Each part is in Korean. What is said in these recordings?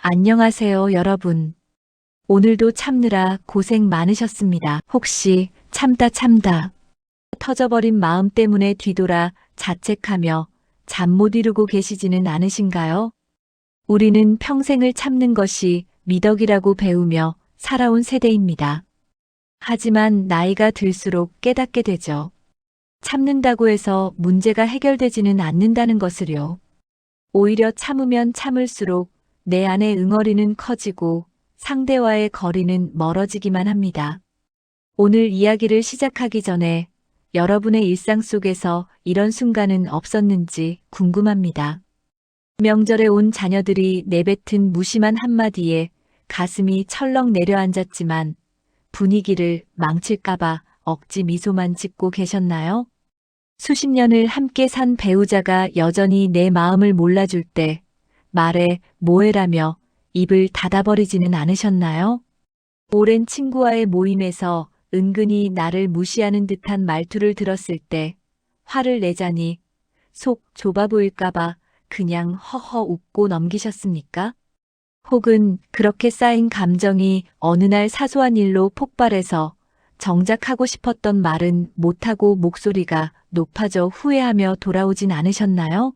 안녕하세요, 여러분. 오늘도 참느라 고생 많으셨습니다. 혹시 참다 터져버린 마음 때문에 뒤돌아 자책하며 잠 못 이루고 계시지는 않으신가요? 우리는 평생을 참는 것이 미덕이라고 배우며 살아온 세대입니다. 하지만 나이가 들수록 깨닫게 되죠. 참는다고 해서 문제가 해결되지는 않는다는 것을요. 오히려 참으면 참을수록 내 안의 응어리는 커지고 상대와의 거리는 멀어지기만 합니다. 오늘 이야기를 시작하기 전에 여러분의 일상 속에서 이런 순간은 없었는지 궁금합니다. 명절에 온 자녀들이 내뱉은 무심한 한마디에 가슴이 철렁 내려앉았지만 분위기를 망칠까봐 억지 미소만 짓고 계셨나요? 수십 년을 함께 산 배우자가 여전히 내 마음을 몰라줄 때 말에 뭐해라며 입을 닫아버리지는 않으셨나요? 오랜 친구와의 모임에서 은근히 나를 무시하는 듯한 말투를 들었을 때 화를 내자니 속 좁아 보일까봐 그냥 허허 웃고 넘기셨습니까? 혹은 그렇게 쌓인 감정이 어느 날 사소한 일로 폭발해서 정작 하고 싶었던 말은 못하고 목소리가 높아져 후회하며 돌아오진 않으셨나요?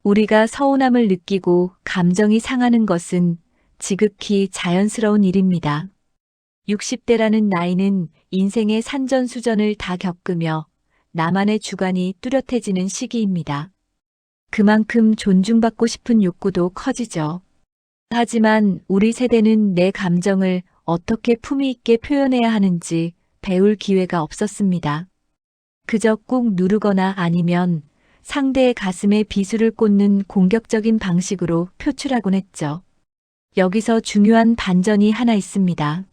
우리가 서운함을 느끼고 감정이 상하는 것은 지극히 자연스러운 일입니다. 60대라는 나이는 인생의 산전수전을 다 겪으며 나만의 주관이 뚜렷해지는 시기입니다. 그만큼 존중받고 싶은 욕구도 커지죠. 하지만 우리 세대는 내 감정을 어떻게 품위 있게 표현해야 하는지 배울 기회가 없었습니다. 그저 꾹 누르거나 아니면 상대의 가슴에 비수를 꽂는 공격적인 방식으로 표출하곤 했죠. 여기서 중요한 반전이 하나 있습니다.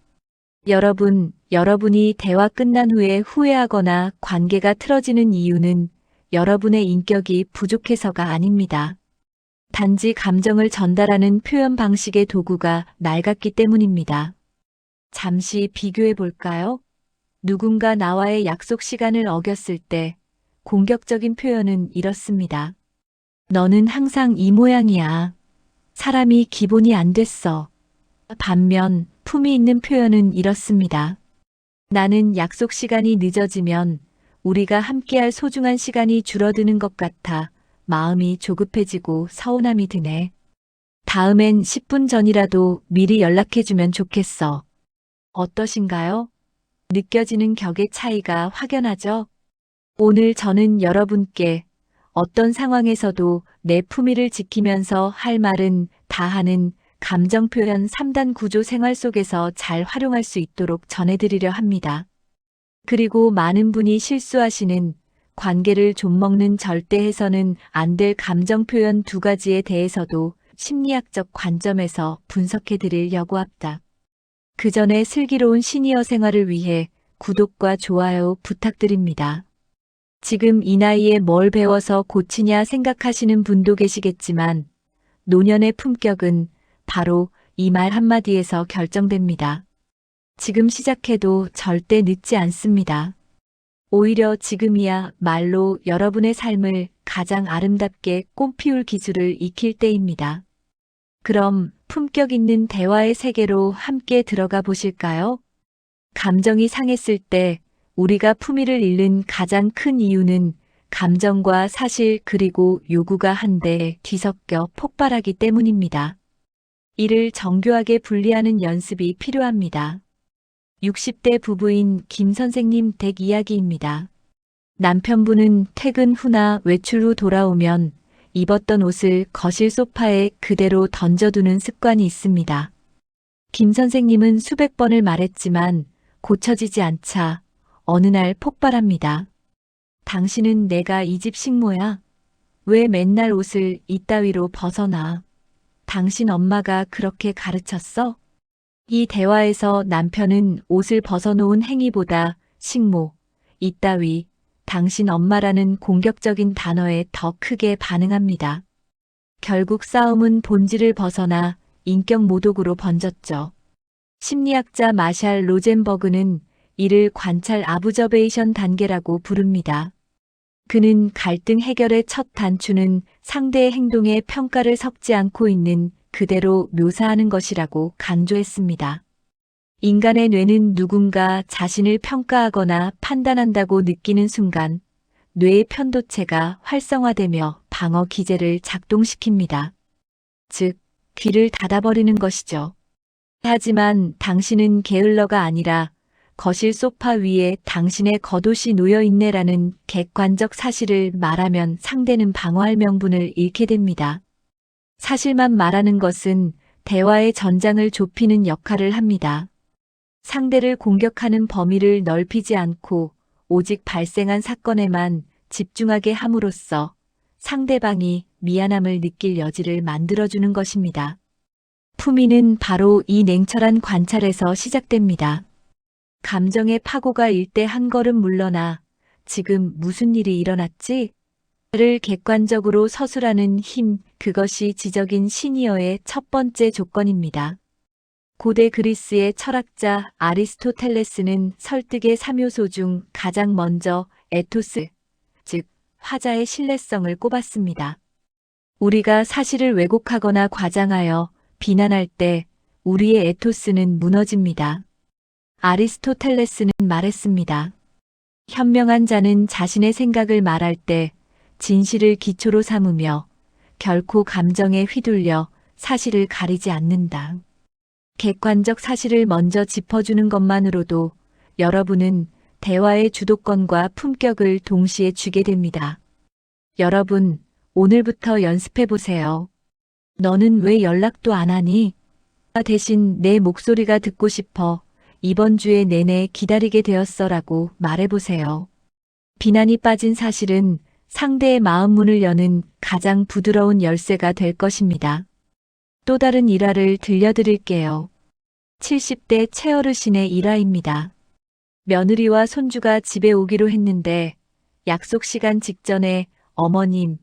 여러분이 대화 끝난 후에 후회하거나 관계가 틀어지는 이유는 여러분의 인격이 부족해서가 아닙니다. 단지 감정을 전달하는 표현 방식의 도구가 낡았기 때문입니다. 잠시 비교해 볼까요? 누군가 나와의 약속 시간을 어겼을 때 공격적인 표현은 이렇습니다. 너는 항상 이 모양이야. 사람이 기본이 안 됐어. 반면 품위 있는 표현은 이렇습니다. 나는 약속 시간이 늦어지면 우리가 함께할 소중한 시간이 줄어드는 것 같아 마음이 조급해지고 서운함이 드네. 다음엔 10분 전이라도 미리 연락해주면 좋겠어. 어떠신가요? 느껴지는 격의 차이가 확연하죠? 오늘 저는 여러분께 어떤 상황에서도 내 품위를 지키면서 할 말은 다 하는 감정 표현 3단 구조 생활 속에서 잘 활용할 수 있도록 전해드리려 합니다. 그리고 많은 분이 실수하시는 관계를 좀먹는 절대 해서는 안 될 감정 표현 2가지에 대해서도 심리학적 관점에서 분석해 드리려고 합니다. 그 전에 슬기로운 시니어 생활을 위해 구독과 좋아요 부탁드립니다. 지금 이 나이에 뭘 배워서 고치냐 생각하시는 분도 계시겠지만 노년의 품격은 바로 이 말 한마디에서 결정됩니다. 지금 시작해도 절대 늦지 않습니다. 오히려 지금이야 말로 여러분의 삶을 가장 아름답게 꽃피울 기술을 익힐 때입니다. 그럼 품격 있는 대화의 세계로 함께 들어가 보실까요? 감정이 상했을 때 우리가 품위를 잃는 가장 큰 이유는 감정과 사실 그리고 요구가 한데 뒤섞여 폭발하기 때문입니다. 이를 정교하게 분리하는 연습이 필요합니다. 60대 부부인 김 선생님 댁 이야기입니다. 남편분은 퇴근 후나 외출 후 돌아오면 입었던 옷을 거실 소파에 그대로 던져두는 습관이 있습니다. 김 선생님은 수백 번을 말했지만 고쳐지지 않자 어느 날 폭발합니다. 당신은 내가 이 집 식모야. 왜 맨날 옷을 이따위로 벗어나? 당신 엄마가 그렇게 가르쳤어? 이 대화에서 남편은 옷을 벗어놓은 행위보다 식모, 이따위, 당신 엄마라는 공격적인 단어에 더 크게 반응합니다. 결국 싸움은 본질을 벗어나 인격 모독으로 번졌죠. 심리학자 마샬 로젠버그는 이를 관찰 아브저베이션 단계라고 부릅니다. 그는 갈등 해결의 첫 단추는 상대의 행동에 평가를 섞지 않고 있는 그대로 묘사하는 것이라고 강조했습니다. 인간의 뇌는 누군가 자신을 평가하거나 판단한다고 느끼는 순간 뇌의 편도체가 활성화되며 방어 기제를 작동시킵니다. 즉, 귀를 닫아버리는 것이죠. 하지만 당신은 게을러가 아니라 거실 소파 위에 당신의 겉옷이 놓여 있네라는 객관적 사실을 말하면 상대는 방어할 명분을 잃게 됩니다. 사실만 말하는 것은 대화의 전장을 좁히는 역할을 합니다. 상대를 공격하는 범위를 넓히지 않고 오직 발생한 사건에만 집중하게 함으로써 상대방이 미안함을 느낄 여지를 만들어주는 것입니다. 품위는 바로 이 냉철한 관찰에서 시작됩니다. 감정의 파고가 일 때 한 걸음 물러나 지금 무슨 일이 일어났지? 를 객관적으로 서술하는 힘, 그것이 지적인 시니어의 첫 번째 조건입니다. 고대 그리스의 철학자 아리스토텔레스는 설득의 3요소 중 가장 먼저 에토스, 즉 화자의 신뢰성을 꼽았습니다. 우리가 사실을 왜곡하거나 과장하여 비난할 때 우리의 에토스는 무너집니다. 아리스토텔레스는 말했습니다. 현명한 자는 자신의 생각을 말할 때 진실을 기초로 삼으며 결코 감정에 휘둘려 사실을 가리지 않는다. 객관적 사실을 먼저 짚어주는 것만으로도 여러분은 대화의 주도권과 품격을 동시에 주게 됩니다. 여러분, 오늘부터 연습해 보세요. 너는 왜 연락도 안 하니? 대신 내 목소리가 듣고 싶어 이번 주에 내내 기다리게 되었어라고 말해보세요. 비난이 빠진 사실은 상대의 마음 문을 여는 가장 부드러운 열쇠가 될 것입니다. 또 다른 일화를 들려드릴게요. 70대 최어르신의 일화입니다. 며느리와 손주가 집에 오기로 했는데 약속 시간 직전에 어머님,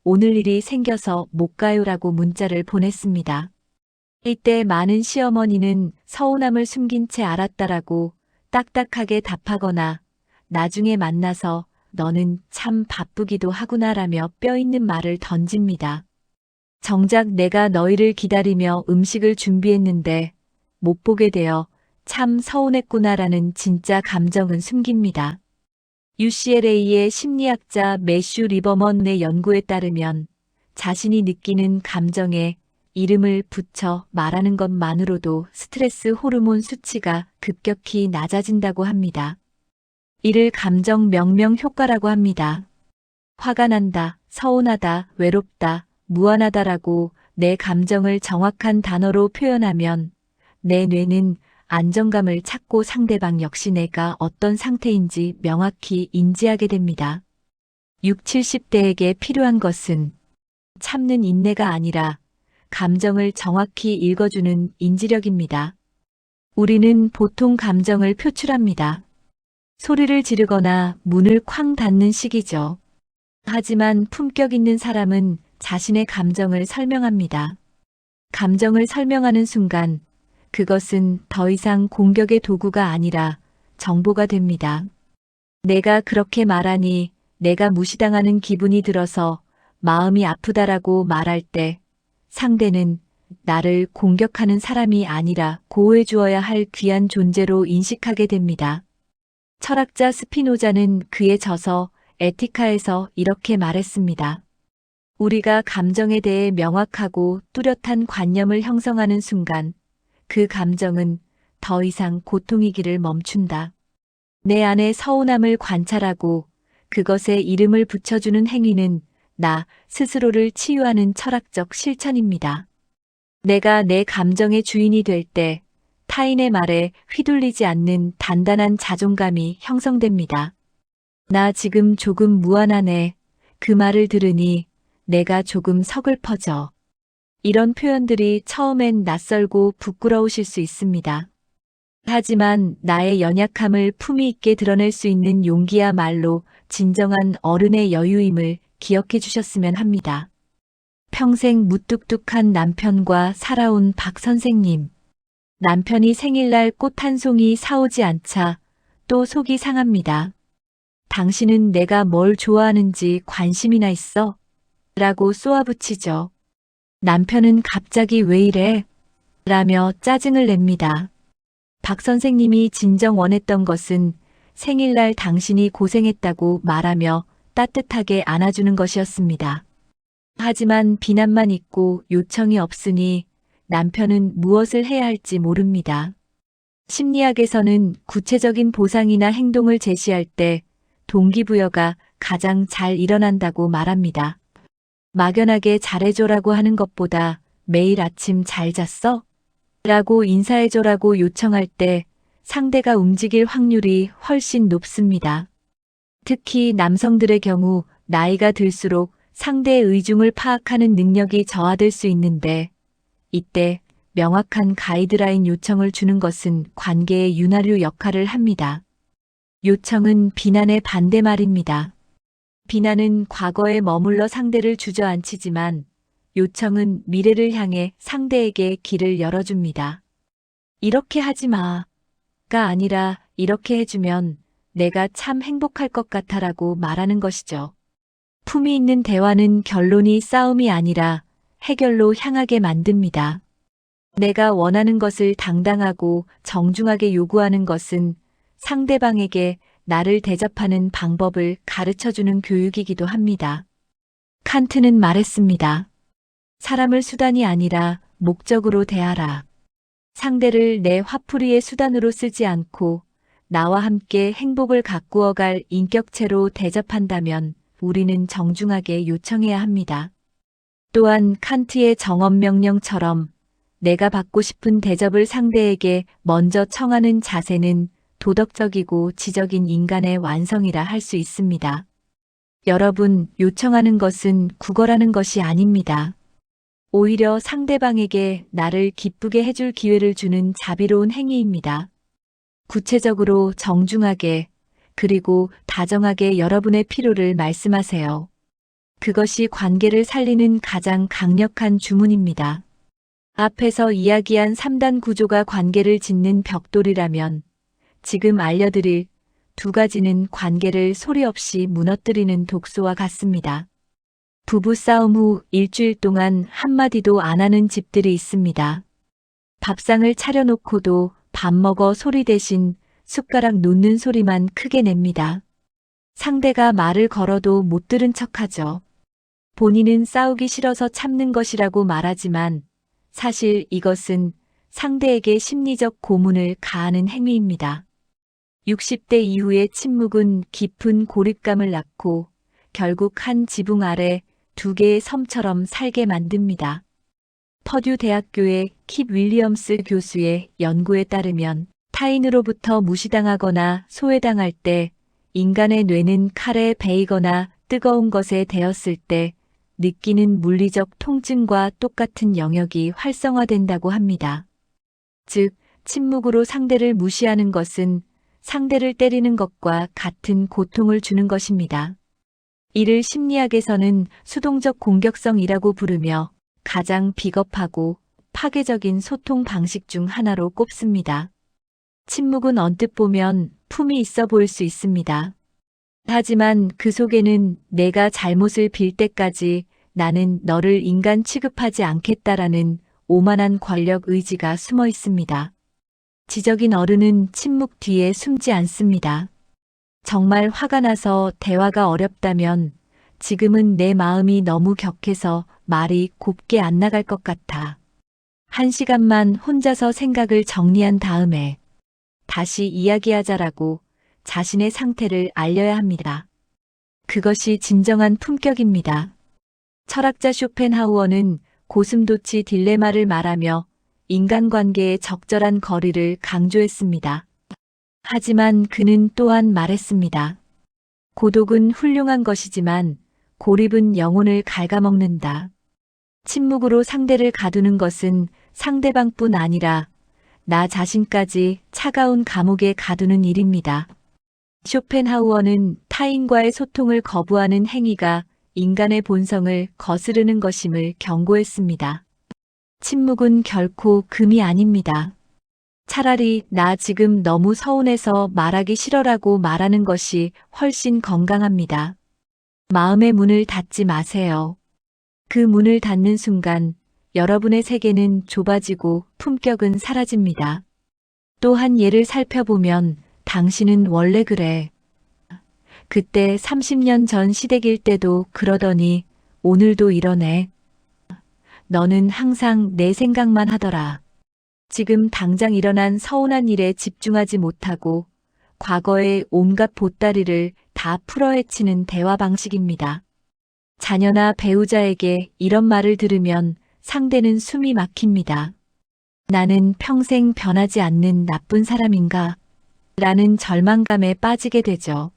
오늘 일이 생겨서 못 가요라고 문자를 보냈습니다. 이때 많은 시어머니는 서운함을 숨긴 채 알았다라고 딱딱하게 답하거나 나중에 만나서 너는 참 바쁘기도 하구나라며 뼈있는 말을 던집니다. 정작 내가 너희를 기다리며 음식을 준비했는데 못 보게 되어 참 서운했구나라는 진짜 감정은 숨깁니다. UCLA의 심리학자 매슈 리버먼의 연구에 따르면 자신이 느끼는 감정에 이름을 붙여 말하는 것만으로도 스트레스 호르몬 수치가 급격히 낮아진다고 합니다. 이를 감정 명명 효과라고 합니다. 화가 난다, 서운하다, 외롭다, 무안하다라고 내 감정을 정확한 단어로 표현하면 내 뇌는 안정감을 찾고 상대방 역시 내가 어떤 상태인지 명확히 인지하게 됩니다. 60, 70대에게 필요한 것은 참는 인내가 아니라 감정을 정확히 읽어주는 인지력입니다. 우리는 보통 감정을 표출합니다. 소리를 지르거나 문을 쾅 닫는 식이죠. 하지만 품격 있는 사람은 자신의 감정을 설명합니다. 감정을 설명하는 순간 그것은 더 이상 공격의 도구가 아니라 정보가 됩니다. 내가 그렇게 말하니 내가 무시당하는 기분이 들어서 마음이 아프다라고 말할 때 상대는 나를 공격하는 사람이 아니라 보호해 주어야 할 귀한 존재로 인식하게 됩니다. 철학자 스피노자는 그의 저서 에티카에서 이렇게 말했습니다. 우리가 감정에 대해 명확하고 뚜렷한 관념을 형성하는 순간 그 감정은 더 이상 고통이기를 멈춘다. 내 안의 서운함을 관찰하고 그것에 이름을 붙여주는 행위는 나 스스로를 치유하는 철학적 실천입니다. 내가 내 감정의 주인이 될 때 타인의 말에 휘둘리지 않는 단단한 자존감이 형성됩니다. 나 지금 조금 무안하네. 그 말을 들으니 내가 조금 서글퍼져. 이런 표현들이 처음엔 낯설고 부끄러우실 수 있습니다. 하지만 나의 연약함을 품위 있게 드러낼 수 있는 용기야말로 진정한 어른의 여유임을 기억해 주셨으면 합니다. 평생 무뚝뚝한 남편과 살아온 박 선생님. 남편이 생일날 꽃 한 송이 사오지 않자 또 속이 상합니다. 당신은 내가 뭘 좋아하는지 관심이나 있어? 라고 쏘아붙이죠. 남편은 갑자기 왜 이래? 라며 짜증을 냅니다. 박 선생님이 진정 원했던 것은 생일날 당신이 고생했다고 말하며 따뜻하게 안아주는 것이었습니다. 하지만 비난만 있고 요청이 없으니 남편은 무엇을 해야 할지 모릅니다. 심리학에서는 구체적인 보상이나 행동을 제시할 때 동기부여가 가장 잘 일어난다고 말합니다. 막연하게 잘해줘라고 하는 것보다 매일 아침 잘 잤어? 라고 인사해줘라고 요청할 때 상대가 움직일 확률이 훨씬 높습니다. 특히 남성들의 경우 나이가 들수록 상대의 의중을 파악하는 능력이 저하될 수 있는데 이때 명확한 가이드라인 요청을 주는 것은 관계의 윤활유 역할을 합니다. 요청은 비난의 반대말입니다. 비난은 과거에 머물러 상대를 주저앉히지만 요청은 미래를 향해 상대에게 길을 열어줍니다. 이렇게 하지 마가 아니라 이렇게 해주면 내가 참 행복할 것 같아라고 말하는 것이죠. 품위 있는 대화는 결론이 싸움이 아니라 해결로 향하게 만듭니다. 내가 원하는 것을 당당하고 정중하게 요구하는 것은 상대방에게 나를 대접하는 방법을 가르쳐주는 교육이기도 합니다. 칸트는 말했습니다. 사람을 수단이 아니라 목적으로 대하라. 상대를 내 화풀이의 수단으로 쓰지 않고 나와 함께 행복을 가꾸어갈 인격체로 대접한다면 우리는 정중하게 요청해야 합니다. 또한 칸트의 정언명령처럼 내가 받고 싶은 대접을 상대에게 먼저 청하는 자세는 도덕적이고 지적인 인간의 완성이라 할 수 있습니다. 여러분, 요청하는 것은 구걸하는 것이 아닙니다. 오히려 상대방에게 나를 기쁘게 해줄 기회를 주는 자비로운 행위입니다. 구체적으로 정중하게 그리고 다정하게 여러분의 필요를 말씀하세요. 그것이 관계를 살리는 가장 강력한 주문입니다. 앞에서 이야기한 3단 구조가 관계를 짓는 벽돌이라면 지금 알려드릴 두 가지는 관계를 소리 없이 무너뜨리는 독소와 같습니다. 부부싸움 후 일주일 동안 한마디도 안 하는 집들이 있습니다. 밥상을 차려놓고도 밥 먹어 소리 대신 숟가락 놓는 소리만 크게 냅니다. 상대가 말을 걸어도 못 들은 척하죠. 본인은 싸우기 싫어서 참는 것이라고 말하지만 사실 이것은 상대에게 심리적 고문을 가하는 행위입니다. 60대 이후의 침묵은 깊은 고립감을 낳고 결국 한 지붕 아래 두 개의 섬처럼 살게 만듭니다. 퍼듀 대학교의 킵 윌리엄스 교수의 연구에 따르면 타인으로부터 무시당하거나 소외당할 때 인간의 뇌는 칼에 베이거나 뜨거운 것에 데었을 때 느끼는 물리적 통증과 똑같은 영역이 활성화된다고 합니다. 즉, 침묵으로 상대를 무시하는 것은 상대를 때리는 것과 같은 고통을 주는 것입니다. 이를 심리학에서는 수동적 공격성이라고 부르며 가장 비겁하고 파괴적인 소통 방식 중 하나로 꼽습니다. 침묵은 언뜻 보면 품이 있어 보일 수 있습니다. 하지만 그 속에는 내가 잘못을 빌 때까지 나는 너를 인간 취급하지 않겠다라는 오만한 권력 의지가 숨어 있습니다. 지적인 어른은 침묵 뒤에 숨지 않습니다. 정말 화가 나서 대화가 어렵다면 지금은 내 마음이 너무 격해서 말이 곱게 안 나갈 것 같아. 1시간만 혼자서 생각을 정리한 다음에 다시 이야기하자라고 자신의 상태를 알려야 합니다. 그것이 진정한 품격입니다. 철학자 쇼펜하우어는 고슴도치 딜레마를 말하며 인간관계의 적절한 거리를 강조했습니다. 하지만 그는 또한 말했습니다. 고독은 훌륭한 것이지만 고립은 영혼을 갉아먹는다. 침묵으로 상대를 가두는 것은 상대방뿐 아니라 나 자신까지 차가운 감옥에 가두는 일입니다. 쇼펜하우어는 타인과의 소통을 거부하는 행위가 인간의 본성을 거스르는 것임을 경고했습니다. 침묵은 결코 금이 아닙니다. 차라리 나 지금 너무 서운해서 말하기 싫어라고 말하는 것이 훨씬 건강합니다. 마음의 문을 닫지 마세요. 그 문을 닫는 순간 여러분의 세계는 좁아지고 품격은 사라집니다. 또 한 예를 살펴보면 당신은 원래 그래. 그때 30년 전 시댁일 때도 그러더니 오늘도 이러네. 너는 항상 내 생각만 하더라. 지금 당장 일어난 서운한 일에 집중하지 못하고 과거의 온갖 보따리를 다 풀어헤치는 대화 방식입니다. 자녀나 배우자에게 이런 말을 들으면 상대는 숨이 막힙니다. 나는 평생 변하지 않는 나쁜 사람인가? 라는 절망감에 빠지게 되죠.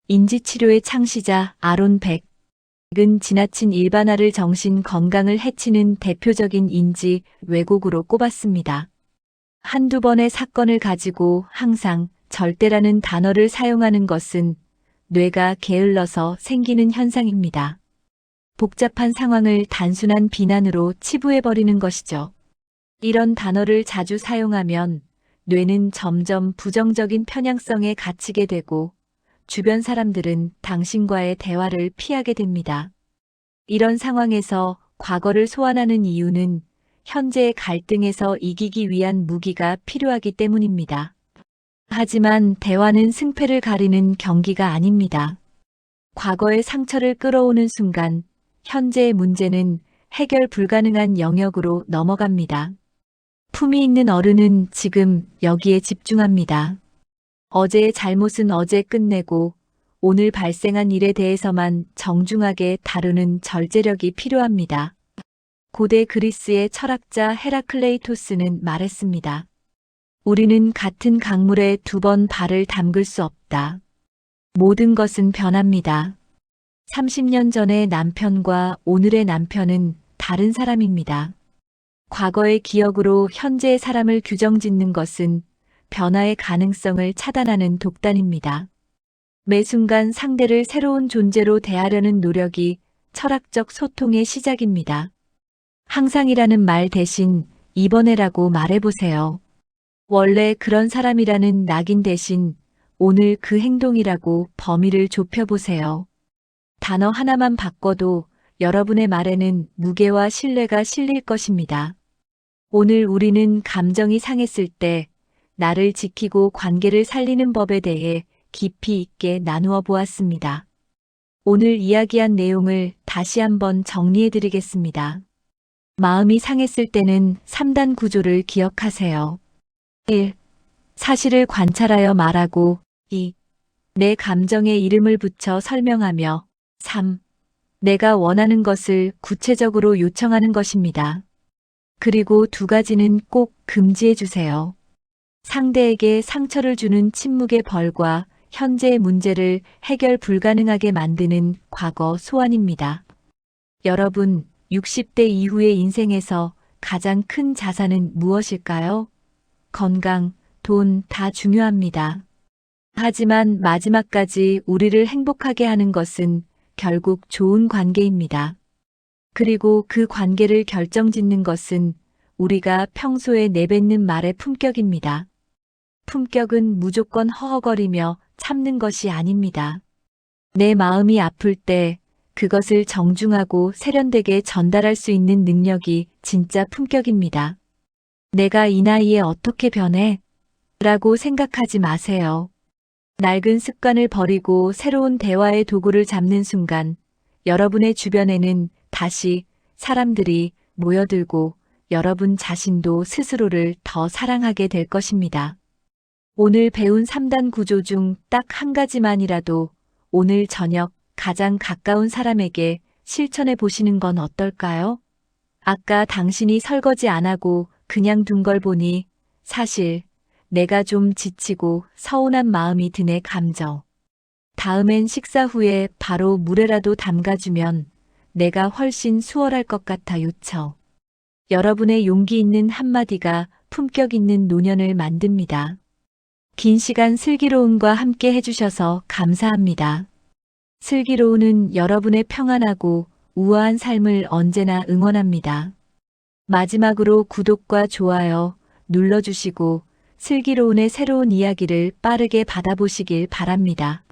인지치료의 창시자 아론 백은 지나친 일반화를 정신 건강을 해치는 대표적인 인지 왜곡으로 꼽았습니다. 한두 번의 사건을 가지고 항상 절대라는 단어를 사용하는 것은 뇌가 게을러서 생기는 현상입니다. 복잡한 상황을 단순한 비난으로 치부해버리는 것이죠. 이런 단어를 자주 사용하면 뇌는 점점 부정적인 편향성에 갇히게 되고 주변 사람들은 당신과의 대화를 피하게 됩니다. 이런 상황에서 과거를 소환하는 이유는 현재의 갈등에서 이기기 위한 무기가 필요하기 때문입니다. 하지만 대화는 승패를 가리는 경기가 아닙니다. 과거의 상처를 끌어오는 순간 현재의 문제는 해결 불가능한 영역으로 넘어갑니다. 품이 있는 어른은 지금 여기에 집중합니다. 어제의 잘못은 어제 끝내고 오늘 발생한 일에 대해서만 정중하게 다루는 절제력이 필요합니다. 고대 그리스의 철학자 헤라클레이토스는 말했습니다. 우리는 같은 강물에 두 번 발을 담글 수 없다. 모든 것은 변합니다. 30년 전의 남편과 오늘의 남편은 다른 사람입니다. 과거의 기억으로 현재의 사람을 규정짓는 것은 변화의 가능성을 차단하는 독단입니다. 매 순간 상대를 새로운 존재로 대하려는 노력이 철학적 소통의 시작입니다. 항상이라는 말 대신 이번에라고 말해보세요. 원래 그런 사람이라는 낙인 대신 오늘 그 행동이라고 범위를 좁혀보세요. 단어 하나만 바꿔도 여러분의 말에는 무게와 신뢰가 실릴 것입니다. 오늘 우리는 감정이 상했을 때 나를 지키고 관계를 살리는 법에 대해 깊이 있게 나누어 보았습니다. 오늘 이야기한 내용을 다시 한번 정리해 드리겠습니다. 마음이 상했을 때는 3단 구조를 기억하세요. 1. 사실을 관찰하여 말하고 2. 내 감정에 이름을 붙여 설명하며 3. 내가 원하는 것을 구체적으로 요청하는 것입니다. 그리고 두 가지는 꼭 금지해 주세요. 상대에게 상처를 주는 침묵의 벌과 현재의 문제를 해결 불가능하게 만드는 과거 소환입니다. 여러분, 60대 이후의 인생에서 가장 큰 자산은 무엇일까요? 건강, 돈 다 중요합니다. 하지만 마지막까지 우리를 행복하게 하는 것은 결국 좋은 관계입니다. 그리고 그 관계를 결정짓는 것은 우리가 평소에 내뱉는 말의 품격입니다. 품격은 무조건 허허거리며 참는 것이 아닙니다. 내 마음이 아플 때 그것을 정중하고 세련되게 전달할 수 있는 능력이 진짜 품격입니다. 내가 이 나이에 어떻게 변해? 라고 생각하지 마세요. 낡은 습관을 버리고 새로운 대화의 도구를 잡는 순간 여러분의 주변에는 다시 사람들이 모여들고 여러분 자신도 스스로를 더 사랑하게 될 것입니다. 오늘 배운 3단 구조 중 딱 한 가지만이라도 오늘 저녁 가장 가까운 사람에게 실천해 보시는 건 어떨까요? 아까 당신이 설거지 안 하고 그냥 둔 걸 보니 사실 내가 좀 지치고 서운한 마음이 드네 감정. 다음엔 식사 후에 바로 물에라도 담가주면 내가 훨씬 수월할 것 같아 요청. 여러분의 용기 있는 한마디가 품격 있는 노년을 만듭니다. 긴 시간 슬기로운과 함께 해주셔서 감사합니다. 슬기로운은 여러분의 평안하고 우아한 삶을 언제나 응원합니다. 마지막으로 구독과 좋아요 눌러주시고 슬기로운의 새로운 이야기를 빠르게 받아보시길 바랍니다.